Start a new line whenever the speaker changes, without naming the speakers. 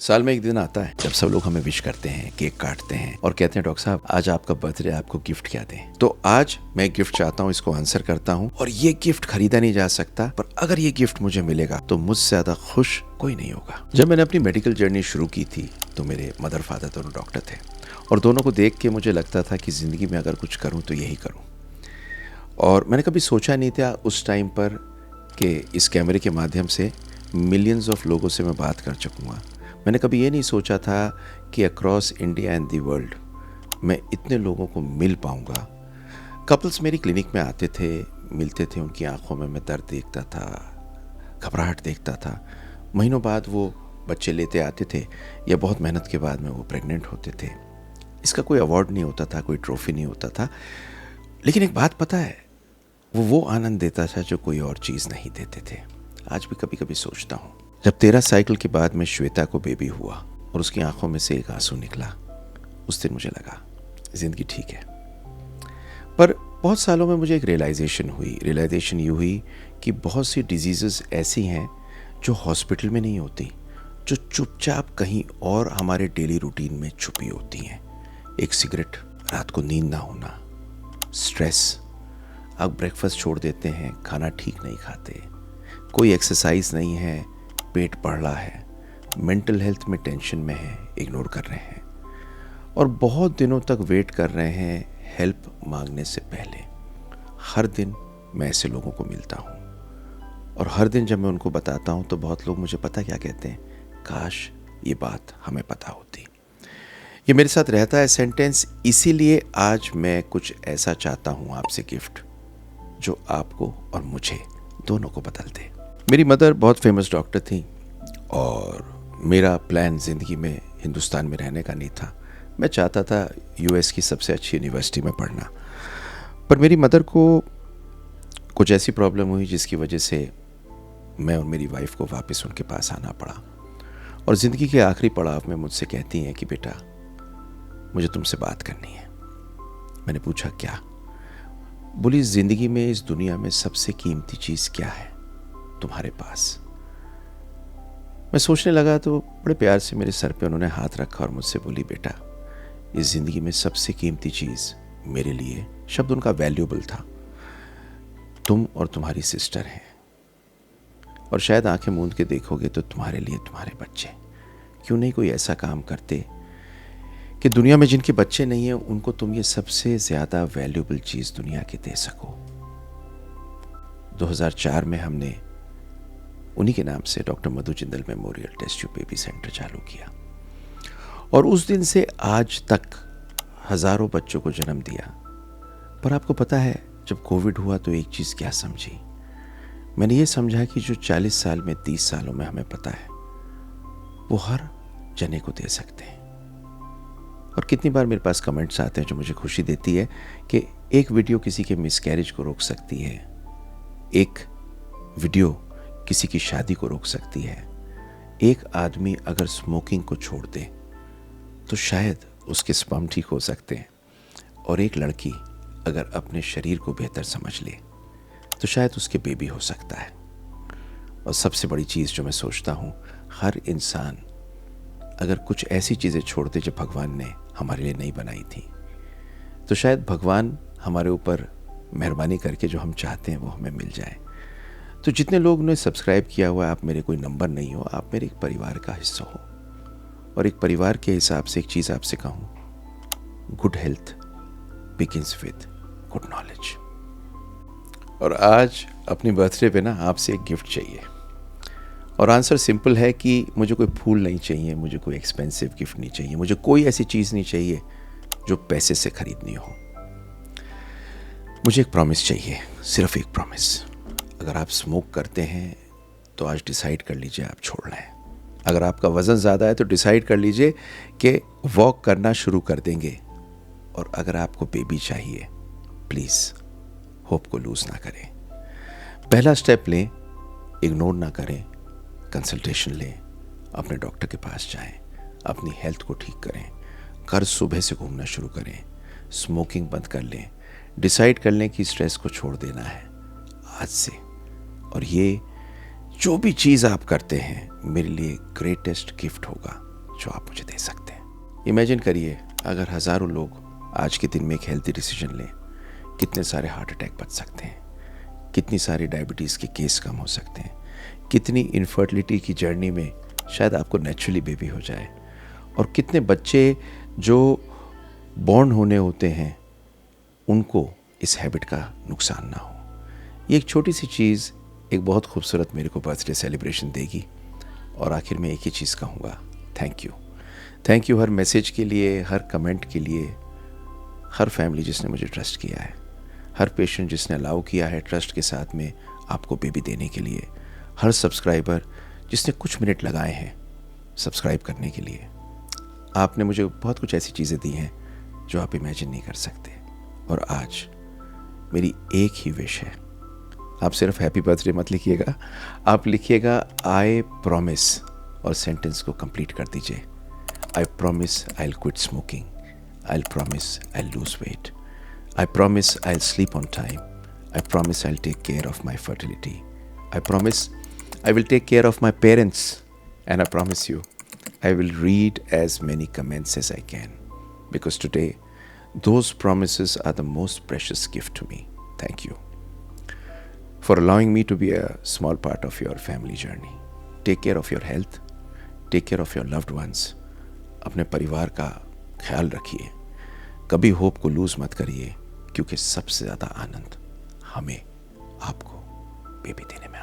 साल में एक दिन आता है जब सब लोग हमें विश करते हैं, केक काटते हैं और कहते हैं डॉक्टर साहब आज आपका बर्थडे, आपको गिफ्ट क्या दें। तो आज मैं गिफ्ट चाहता हूँ, इसको आंसर करता हूँ। और ये गिफ्ट खरीदा नहीं जा सकता, पर अगर ये गिफ्ट मुझे मिलेगा तो मुझसे ज्यादा खुश कोई नहीं होगा। जब मैंने अपनी मेडिकल जर्नी शुरू की थी तो मेरे मदर फादर दोनों डॉक्टर थे और दोनों को देख के मुझे लगता था कि जिंदगी में अगर कुछ करूँ तो यही करूँ। और मैंने कभी सोचा नहीं था उस टाइम पर कि इस कैमरे के माध्यम से मिलियंस ऑफ लोगों से मैं बात कर सकूँगा। मैंने कभी ये नहीं सोचा था कि across India and the world मैं इतने लोगों को मिल पाऊँगा। कपल्स मेरी क्लिनिक में आते थे, मिलते थे, उनकी आंखों में मैं दर्द देखता था, घबराहट देखता था। महीनों बाद वो बच्चे लेते आते थे या बहुत मेहनत के बाद में वो प्रेग्नेंट होते थे। इसका कोई अवार्ड नहीं होता था, कोई ट्रॉफी नहीं होता था, लेकिन एक बात पता है, वो आनंद देता था जो कोई और चीज़ नहीं देते थे। आज भी कभी कभी सोचता हूँ, जब 13 साइकिल के बाद में श्वेता को बेबी हुआ और उसकी आंखों में से एक आंसू निकला, उस दिन मुझे लगा जिंदगी ठीक है। पर बहुत सालों में मुझे एक रियलाइजेशन ये हुई कि बहुत सी डिजीज़ेस ऐसी हैं जो हॉस्पिटल में नहीं होती, जो चुपचाप कहीं और हमारे डेली रूटीन में छुपी होती हैं। एक सिगरेट, रात को नींद ना होना, स्ट्रेस, आप ब्रेकफास्ट छोड़ देते हैं, खाना ठीक नहीं खाते, कोई एक्सरसाइज नहीं है, पेट बढ़ रहा है, मेंटल हेल्थ में टेंशन में है, इग्नोर कर रहे हैं और बहुत दिनों तक वेट कर रहे हैं हेल्प मांगने से पहले। हर दिन मैं ऐसे लोगों को मिलता हूँ और हर दिन जब मैं उनको बताता हूँ तो बहुत लोग मुझे पता क्या कहते हैं, काश ये बात हमें पता होती। ये मेरे साथ रहता है सेंटेंस, इसीलिए आज मैं कुछ ऐसा चाहता हूँ आपसे गिफ्ट जो आपको और मुझे दोनों को बदल दे। मेरी मदर बहुत फेमस डॉक्टर थी और मेरा प्लान ज़िंदगी में हिंदुस्तान में रहने का नहीं था। मैं चाहता था यूएस की सबसे अच्छी यूनिवर्सिटी में पढ़ना, पर मेरी मदर को कुछ ऐसी प्रॉब्लम हुई जिसकी वजह से मैं और मेरी वाइफ को वापस उनके पास आना पड़ा। और ज़िंदगी के आखिरी पड़ाव में मुझसे कहती हैं कि बेटा मुझे तुमसे बात करनी है। मैंने पूछा क्या? बोली ज़िंदगी में, इस दुनिया में सबसे कीमती चीज़ क्या है तुम्हारे पास? मैं सोचने लगा तो बड़े प्यार से मेरे सर पे उन्होंने हाथ रखा और मुझसे बोली बेटा, इस जिंदगी में सबसे कीमती चीज़ मेरे लिए, शब्द उनका वैल्यूएबल था, तुम और तुम्हारी सिस्टर हैं। और शायद आंखें मूंद के देखोगे तो तुम्हारे लिए तुम्हारे बच्चे। क्यों नहीं कोई ऐसा काम करते कि दुनिया में जिनके बच्चे नहीं हैं उनको तुम ये सबसे ज़्यादा वैल्यूएबल चीज़ दुनिया की दे सको। 2004 में हमने उन्हीं के नाम से doctor Madhu Jindal memorial test tube baby centre चालू किया और उस दिन से आज तक हज़ारों बच्चों को जन्म दिया। पर आपको पता है, जब कोविड हुआ तो एक चीज़ क्या समझी? मैंने ये समझा कि जो 40 साल में, 30 सालों में हमें पता है, वो हर जने को दे सकते हैं। और कितनी बार मेरे पास कमेंट्स आते हैं जो मुझे खुशी देती है कि एक वीडियो किसी के मिसकैरेज को रोक सकती है, एक वीडियो किसी की शादी को रोक सकती है। एक आदमी अगर स्मोकिंग को छोड़ दे तो शायद उसके स्पर्म ठीक हो सकते हैं और एक लड़की अगर अपने शरीर को बेहतर समझ ले तो शायद उसके बेबी हो सकता है। और सबसे बड़ी चीज़ जो मैं सोचता हूँ, हर इंसान अगर कुछ ऐसी चीज़ें छोड़ दे जो भगवान ने हमारे लिए नहीं बनाई थी तो शायद भगवान हमारे ऊपर मेहरबानी करके जो हम चाहते हैं वो हमें मिल जाए। तो जितने लोग ने सब्सक्राइब किया हुआ है, आप मेरे कोई नंबर नहीं हो, आप मेरे एक परिवार का हिस्सा हो। और एक परिवार के हिसाब से एक चीज़ आपसे कहूँ, good health begins with good knowledge. और आज अपनी बर्थडे पे ना आपसे एक गिफ्ट चाहिए और आंसर सिंपल है कि मुझे कोई फूल नहीं चाहिए, मुझे कोई एक्सपेंसिव गिफ्ट नहीं चाहिए, मुझे कोई ऐसी चीज़ नहीं चाहिए जो पैसे से खरीदनी हो। मुझे एक प्रॉमिस चाहिए, सिर्फ एक प्रॉमिस। अगर आप स्मोक करते हैं तो आज डिसाइड कर लीजिए आप छोड़ रहे हैं। अगर आपका वज़न ज़्यादा है तो डिसाइड कर लीजिए कि वॉक करना शुरू कर देंगे। और अगर आपको बेबी चाहिए, प्लीज़ होप को लूज़ ना करें। पहला स्टेप लें, इग्नोर ना करें, कंसल्टेशन लें, अपने डॉक्टर के पास जाएं, अपनी हेल्थ को ठीक करें, घर सुबह से घूमना शुरू करें, स्मोकिंग बंद कर लें, डिसाइड कर लें कि स्ट्रेस को छोड़ देना है आज से। और ये जो भी चीज़ आप करते हैं मेरे लिए ग्रेटेस्ट गिफ्ट होगा। जो आप मुझे दे सकते हैं। इमेजिन करिए अगर हज़ारों लोग आज के दिन में एक हेल्थी डिसीजन लें, कितने सारे हार्ट अटैक बच सकते हैं, कितनी सारी डायबिटीज़ के केस कम हो सकते हैं, कितनी इनफर्टिलिटी की जर्नी में शायद आपको नेचुरली बेबी हो जाए, और कितने बच्चे जो बॉर्न होने होते हैं उनको इस हैबिट का नुकसान ना हो। ये एक छोटी सी चीज़ एक बहुत खूबसूरत मेरे को बर्थडे सेलिब्रेशन देगी। और आखिर में एक ही चीज़ कहूँगा, thank you. Thank you her message के लिए, हर कमेंट के लिए, हर फैमिली जिसने मुझे ट्रस्ट किया है, हर पेशेंट जिसने अलाउ किया है ट्रस्ट के साथ में आपको बेबी देने के लिए, हर सब्सक्राइबर जिसने कुछ मिनट लगाए हैं सब्सक्राइब करने के लिए। आपने मुझे बहुत कुछ ऐसी चीज़ें दी हैं जो आप इमेजिन नहीं कर सकते। और आज मेरी एक ही विश है, आप सिर्फ हैप्पी बर्थडे मत लिखिएगा, आप लिखिएगा आई प्रॉमिस और सेंटेंस को कंप्लीट कर दीजिए। I promise I will quit smoking, I promise I will lose weight, I promise I'll sleep on time. I promise I'll take care of my fertility. I promise I will take care of my parents. And I promise you, I will read as many comments as I can. Because today, those promises are the most precious gift to me. Thank you for allowing me to be a small part of your family journey. Take care of your health. Take care of your loved ones. अपने परिवार का ख्याल रखिए। कभी hope को loose मत करिए, क्योंकि सबसे ज़्यादा आनंद हमें आपको बेबी देने में